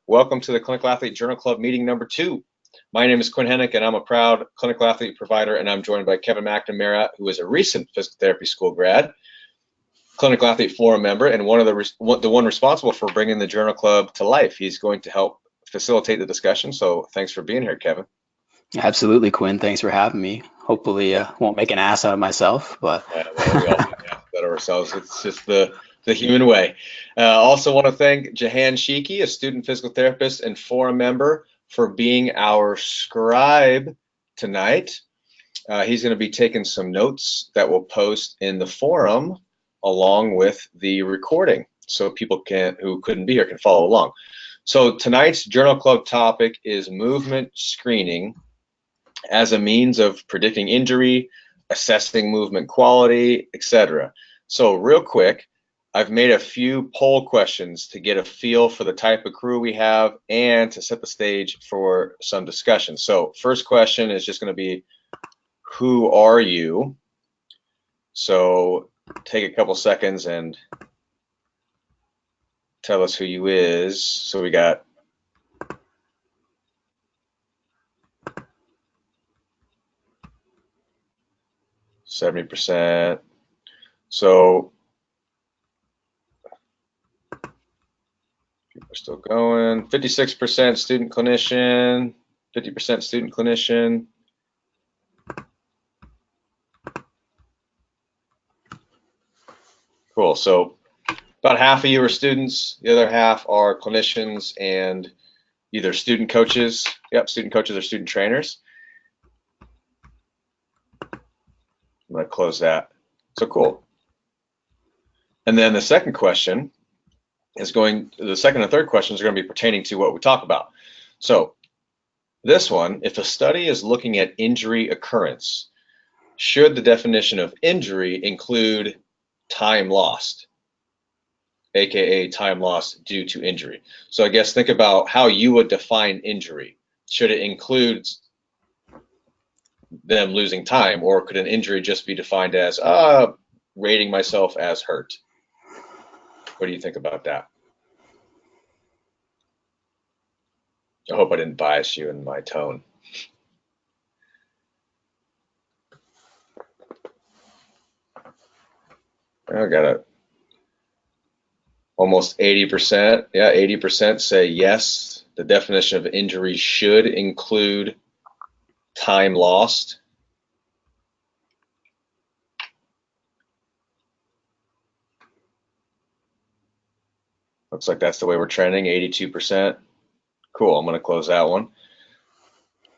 Welcome to the Clinical Athlete Journal Club meeting number 2. My name is Quinn Hennick, and I'm a proud clinical athlete provider, and I'm joined by Kevin McNamara, who is a recent physical therapy school grad, clinical athlete forum member, and the one responsible for bringing the Journal Club to life. He's going to help facilitate the discussion, so thanks for being here, Kevin. Absolutely, Quinn. Thanks for having me. Hopefully, won't make an ass out of myself, but Well, we all make asses out of ourselves. It's just the human way. Also want to thank Jahan Shiki, a student physical therapist and forum member, for being our scribe tonight. He's going to be taking some notes that we'll post in the forum along with the recording, so people who couldn't be here can follow along. So tonight's Journal Club topic is movement screening as a means of predicting injury, assessing movement quality, etc. So real quick, I've made a few poll questions to get a feel for the type of crew we have and to set the stage for some discussion. So first question is just going to be, who are you? So take a couple seconds and tell us who you is. So we got %. So people are still going. 56% student clinician, 50% student clinician. Cool. So about half of you are students, the other half are clinicians and either student coaches. Yep, student coaches or student trainers. I'm going to close that. So cool. And then the second question is the second and third questions are going to be pertaining to what we talk about. So this one, if a study is looking at injury occurrence, should the definition of injury include time lost, aka time lost due to injury? So I guess think about how you would define injury. Should it include them losing time, or could an injury just be defined as rating myself as hurt? What do you think about that? I hope I didn't bias you in my tone. I got it. Almost 80%. Yeah, 80% say yes, the definition of injury should include time lost. Looks like that's the way we're trending, 82%. Cool, I'm going to close that one.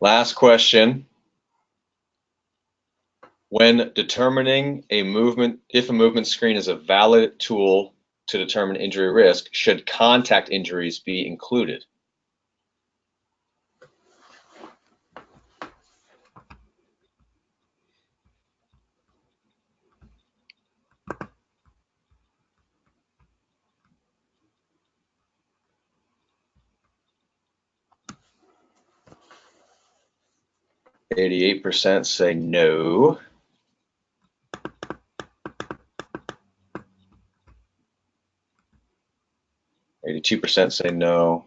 Last question. When determining if a movement screen is a valid tool to determine injury risk, should contact injuries be included? %, say no. 82% say no.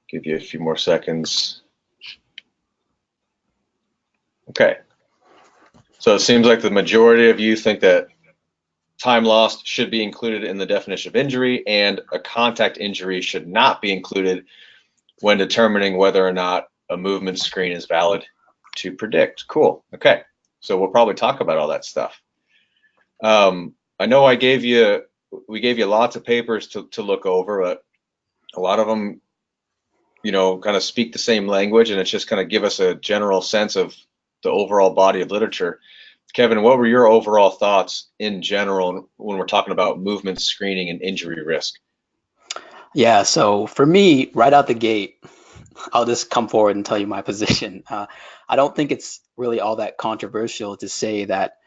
Give you a few more seconds. Okay. So it seems like the majority of you think that time lost should be included in the definition of injury, and a contact injury should not be included when determining whether or not a movement screen is valid to predict. Cool. Okay. So we'll probably talk about all that stuff. I know we gave you lots of papers to look over, but a lot of them, kind of speak the same language, and it's just kind of give us a general sense of the overall body of literature. Kevin, what were your overall thoughts in general when we're talking about movement screening and injury risk? yeah. So for me, right out the gate, I'll just come forward and tell you my position. I don't think it's really all that controversial to say that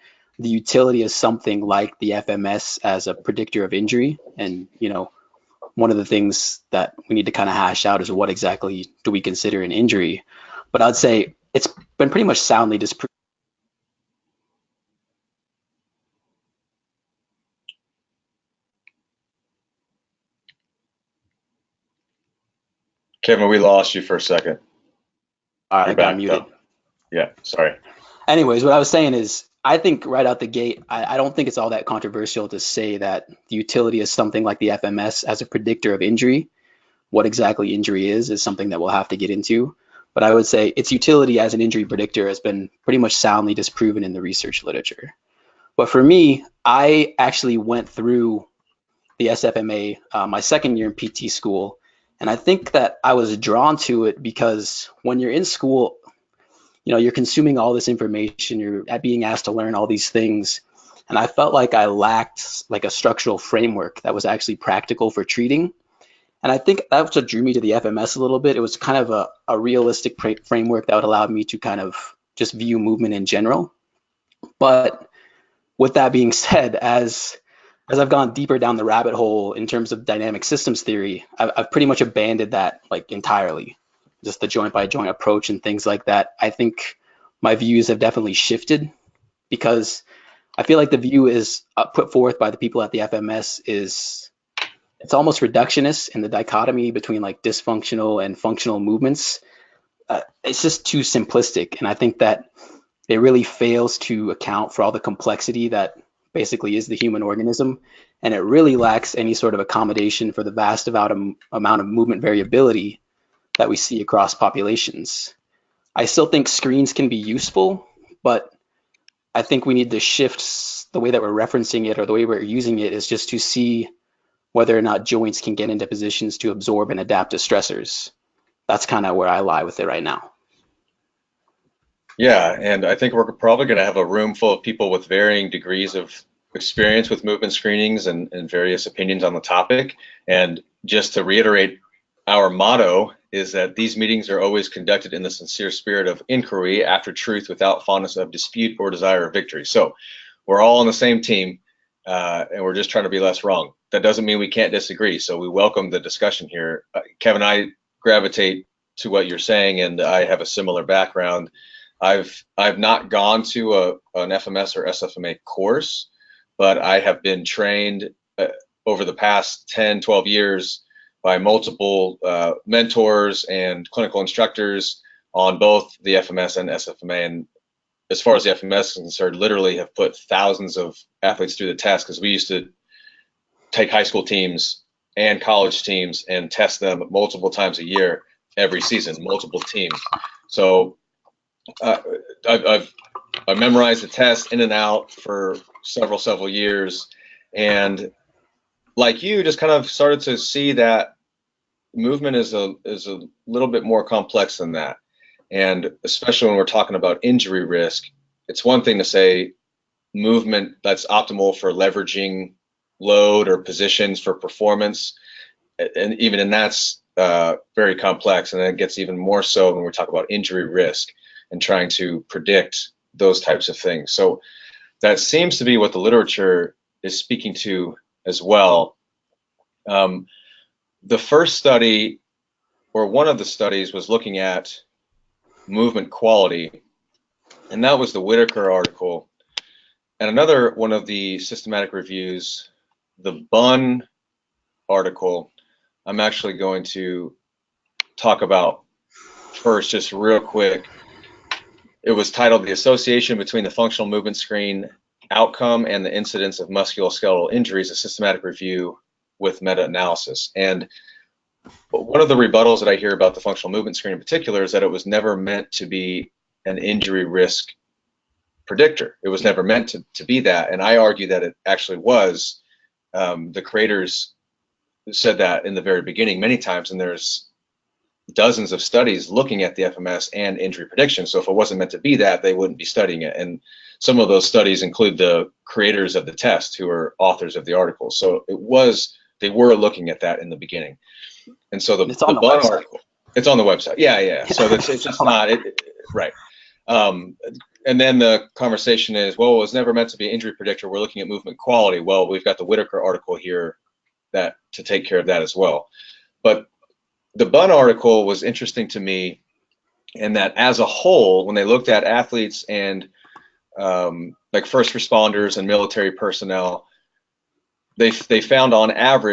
the utility of something like the FMS as a predictor of injury, and one of the things that we need to kind of hash out is what exactly do we consider an injury. But I'd say it's been pretty much soundly disproven. Kevin, we lost you for a second. All right, You're I got back muted. though. Yeah, sorry. Anyways, what I was saying is, I think right out the gate, I don't think it's all that controversial to say that the utility is something like the FMS as a predictor of injury. What exactly injury is something that we'll have to get into. But I would say its utility as an injury predictor has been pretty much soundly disproven in the research literature. But for me, I actually went through the SFMA my second year in PT school, and I think that I was drawn to it because when you're in school, you're consuming all this information, you're being asked to learn all these things, and I felt like I lacked like a structural framework that was actually practical for treating. And I think that's what drew me to the FMS a little bit. It was kind of a realistic framework that would allow me to kind of just view movement in general. But with that being said, as I've gone deeper down the rabbit hole in terms of dynamic systems theory, I've pretty much abandoned that like entirely. Just the joint by joint approach and things like that. I think my views have definitely shifted because I feel like the view is put forth by the people at the FMS is it's almost reductionist in the dichotomy between like dysfunctional and functional movements. It's just too simplistic, and I think that it really fails to account for all the complexity that basically is the human organism, and it really lacks any sort of accommodation for the vast amount of movement variability that we see across populations. I still think screens can be useful, but I think we need to shift the way that we're referencing it or the way we're using it is just to see whether or not joints can get into positions to absorb and adapt to stressors. That's kind of where I lie with it right now. Yeah, and I think we're probably going to have a room full of people with varying degrees of experience with movement screenings and various opinions on the topic. And just to reiterate, our motto is that these meetings are always conducted in the sincere spirit of inquiry after truth without fondness of dispute or desire of victory. So we're all on the same team, and we're just trying to be less wrong. That doesn't mean we can't disagree. So we welcome the discussion here. Kevin, I gravitate to what you're saying, and I have a similar background. I've not gone to an FMS or SFMA course, but I have been trained over the past 10, 12 years by multiple mentors and clinical instructors on both the FMS and SFMA. And as far as the FMS is concerned, literally have put thousands of athletes through the test because we used to take high school teams and college teams and test them multiple times a year, every season, multiple teams. So I've memorized the test in and out for several years, and like you, just kind of started to see that movement is a little bit more complex than that. And especially when we're talking about injury risk, it's one thing to say movement that's optimal for leveraging load or positions for performance, and even in that's very complex, and then it gets even more so when we're talking about injury risk and trying to predict those types of things. So that seems to be what the literature is speaking to as well. The first study, or one of the studies, was looking at movement quality, and that was the Whitaker article. And another one of the systematic reviews, the Bunn article, I'm actually going to talk about first, just real quick. It was titled "The Association Between the Functional Movement Screen Outcome and the Incidence of Musculoskeletal Injuries, a Systematic Review with Meta-Analysis." And one of the rebuttals that I hear about the functional movement screen in particular is that it was never meant to be an injury risk predictor. It was never meant to be that. And I argue that it actually was. The creators said that in the very beginning many times, and there's dozens of studies looking at the FMS and injury prediction. So if it wasn't meant to be that, they wouldn't be studying it. And some of those studies include the creators of the test, who are authors of the article. So they were looking at that in the beginning. And so the Bunn article, it's on the website. Yeah. So it's just not right. And then the conversation is, well, it was never meant to be an injury predictor. We're looking at movement quality. Well, we've got the Whitaker article here that to take care of that as well. But the Bunn article was interesting to me in that, as a whole, when they looked at athletes and like first responders and military personnel, they found on average